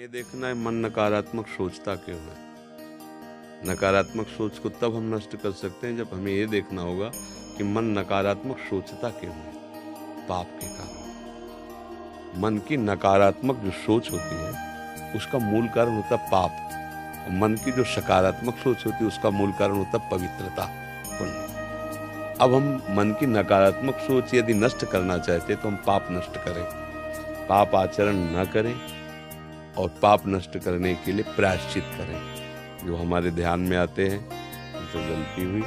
ये देखना है मन नकारात्मक सोचता क्यों है। नकारात्मक सोच को तब हम नष्ट कर सकते हैं जब हमें ये देखना होगा कि मन नकारात्मक सोचता क्यों है। पाप के कारण मन की नकारात्मक जो सोच होती है उसका मूल कारण होता पाप, और मन की जो सकारात्मक सोच होती है उसका मूल कारण होता पवित्रता, पुण्य। अब हम मन की नकारात्मक सोच यदि नष्ट करना चाहते तो हम पाप नष्ट करें, पाप आचरण न करें और पाप नष्ट करने के लिए प्रायश्चित करें। जो हमारे ध्यान में आते हैं जो गलती हुई,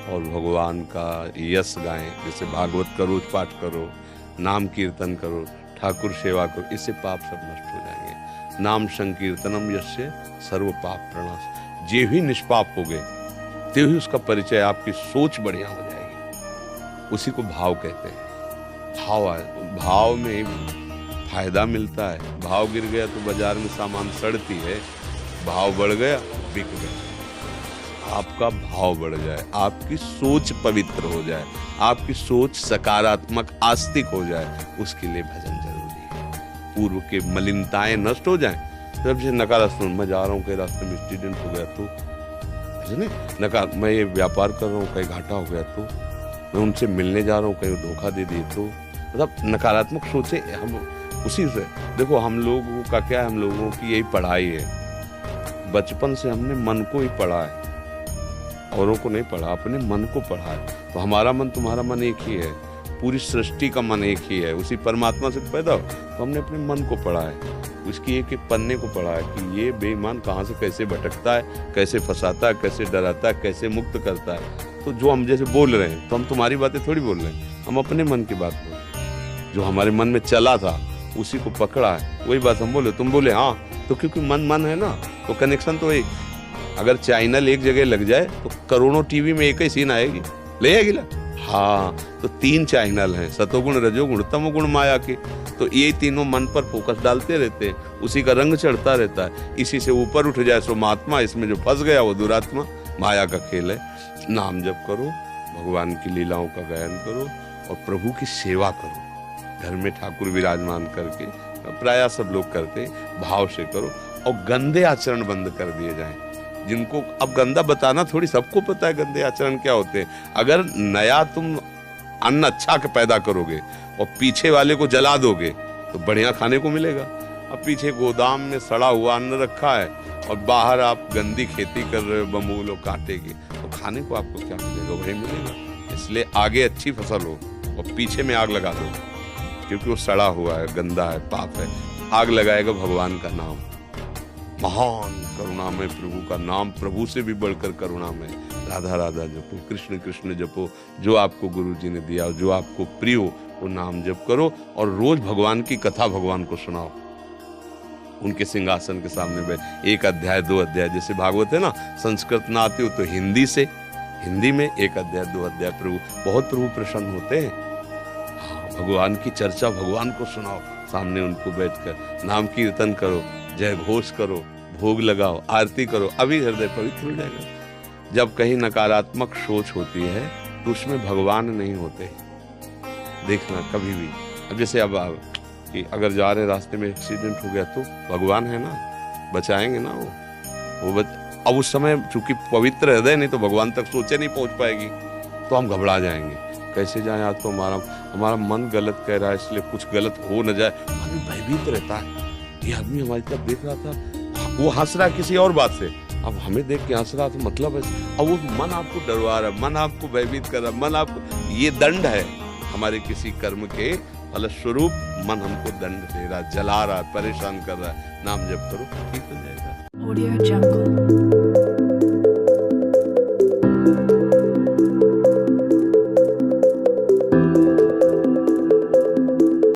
और भगवान का यश गाएं, जैसे भागवत का रोज पाठ करो, नाम कीर्तन करो, ठाकुर सेवा करो, इससे पाप सब नष्ट हो जाएंगे। नाम संकीर्तनम यस्य सर्व पाप प्रणाश। जे ही निष्पाप हो गए ते ही उसका परिचय, आपकी सोच बढ़िया हो जाएगी। उसी को भाव कहते हैं। भाव है, भाव में फायदा मिलता है। भाव गिर गया तो बाजार में सामान सड़ती है, भाव बढ़ गया बिक गया। आपका भाव बढ़ जाए, आपकी सोच पवित्र हो जाए, आपकी सोच सकारात्मक आस्तिक हो जाए, उसके लिए भजन जरूरी है। पूर्व के मलिनताएं नष्ट हो जाएं। जब से नकारात्मक, मैं जा रहा हूँ कहीं रास्ते में एक्सीडेंट हो गया तो नकार, मैं ये व्यापार कर रहा हूँ कहीं घाटा हो गया तो, मैं उनसे मिलने जा रहा हूँ कहीं धोखा दे दिए तो, मतलब नकारात्मक सोचे हम उसी से। देखो हम लोगों का क्या है, हम लोगों की यही पढ़ाई है। बचपन से हमने मन को ही पढ़ा है, औरों को नहीं पढ़ा, अपने मन को पढ़ा है। तो हमारा मन तुम्हारा मन एक ही है, पूरी सृष्टि का मन एक ही है, उसी परमात्मा से पैदा हो। तो हमने अपने मन को पढ़ा है, उसकी एक एक पन्ने को पढ़ा है कि ये बेईमान कहाँ से कैसे भटकता है, कैसे फंसाता है, कैसे डराता है, कैसे मुक्त करता है। तो जो हम जैसे बोल रहे हैं तो हम तुम्हारी बातें थोड़ी बोल रहे हैं, हम अपने मन की बात बोल रहे हैं। जो हमारे मन में चला था उसी को पकड़ा है, वही बात हम बोले। तुम बोले हाँ, तो क्योंकि मन मन है ना, तो कनेक्शन तो एक। अगर चैनल एक जगह लग जाए तो करोड़ों टीवी में एक ही सीन आएगी, ले आएगी ना। हाँ, तो 3 चैनल हैं, सतोगुण रजोगुण तमोगुण माया के। तो ये तीनों मन पर फोकस डालते रहते हैं, उसी का रंग चढ़ता रहता है। इसी से ऊपर उठ जाए सो महात्मा, इसमें जो फंस गया वो दुरात्मा। माया का खेल है। नाम जप करो, भगवान की लीलाओं का गायन करो और प्रभु की सेवा करो। घर में ठाकुर विराजमान करके, प्रायः सब लोग करते, भाव से करो। और गंदे आचरण बंद कर दिए जाएं। जिनको अब गंदा बताना थोड़ी, सबको पता है गंदे आचरण क्या होते हैं। अगर नया तुम अन्न अच्छा के पैदा करोगे और पीछे वाले को जला दोगे तो बढ़िया खाने को मिलेगा। अब पीछे गोदाम में सड़ा हुआ अन्न रखा है और बाहर आप गंदी खेती कर रहे हो बमूल और कांटे की, तो खाने को आपको क्या मिलेगा? वही मिलेगा। इसलिए आगे अच्छी फसल हो और पीछे में आग लगा दो, क्योंकि वो सड़ा हुआ है, गंदा है, पाप है। आग लगाएगा भगवान का नाम। महान करुणामय प्रभु का नाम, प्रभु से भी बढ़कर करुणामय। राधा राधा जपो, कृष्ण कृष्ण जपो, जो आपको गुरु जी ने दिया, जो आपको प्रिय हो वो नाम जप करो। और रोज भगवान की कथा भगवान को सुनाओ, उनके सिंहासन के सामने बैठ। 1 अध्याय 2 अध्याय, जैसे भागवत है ना, संस्कृत ना आती हो तो हिंदी से, हिंदी में 1 अध्याय 2 अध्याय बहुत प्रभु प्रसन्न होते हैं। भगवान की चर्चा, भगवान को सुनाओ सामने उनको बैठकर, नाम कीर्तन करो, जय घोष करो, भोग लगाओ, आरती करो, अभी हृदय पवित्र हो जाएगा। जब कहीं नकारात्मक सोच होती है तो उसमें भगवान नहीं होते, देखना कभी भी। अब जैसे अब कि अगर जा रहे रास्ते में एक्सीडेंट हो गया तो भगवान है ना, बचाएंगे ना वो अब उस समय चूंकि पवित्र हृदय नहीं, तो भगवान तक सोचे नहीं पहुंच पाएगी, तो हम घबरा जाएंगे। कैसे जाए? आज तो हमारा मन गलत कह रहा है, इसलिए कुछ गलत हो न जाए, हमें भयभीत रहता है। ये आदमी हमारी तरफ देख रहा था, वो हंस रहा है किसी और बात से, अब हमें देख के हंस रहा था, मतलब है। अब वो मन आपको डरवा रहा है, मन आपको भयभीत कर रहा है, मन आपको, ये दंड है हमारे किसी कर्म के फलस्वरूप। मन हमको दंड दे रहा है, जला रहा है, परेशान कर रहा है। नाम जप करो, ठीक हो जाएगा।